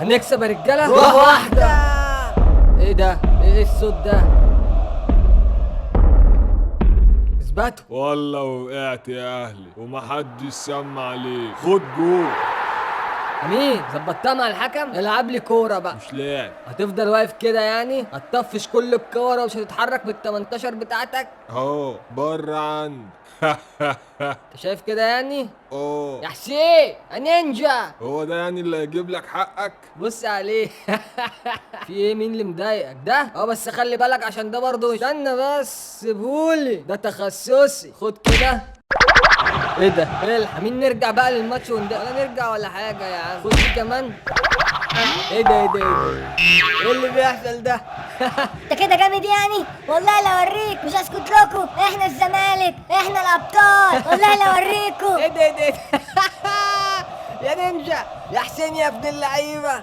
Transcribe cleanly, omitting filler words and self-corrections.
هنكسب يا رجاله روح واحده. ايه ده؟ ايه الصوت ده؟ اثبتوا. والله وقعت يا اهلي ومحدش سمع عليك. خد جول. امين ظبطتها مع الحكم. العب لي كوره بقى. مش لاعب. هتفضل واقف كده يعني؟ هتطفش كل الكوره ومش هتتحرك من ال 18 بتاعتك؟ اهو بره عندي. انت شايف كده يعني؟ اه يا حسين يا نينجا. هو ده يعني اللي هيجيب لك حقك؟ بص عليه. في ايه؟ مين اللي مضايقك ده؟ بس خلي بالك عشان ده برضه. استنى بس سيبهولي، ده تخصصي. خد كده. ايه ده؟ الحق مين، نرجع بقى للماتش ولا نرجع ولا حاجه يا عم؟ خد دي كمان. ايه ده ايه ده ايه ده؟ ايه اللي بيحصل ده؟ انت كده جامد يعني؟ والله لا اوريك، مش هسكت لكم، احنا الزمالك، احنا الابطال، والله لا اوريكم. ايه ده ايه ده؟ يا نينجا يا حسين يا ابن اللعيبه.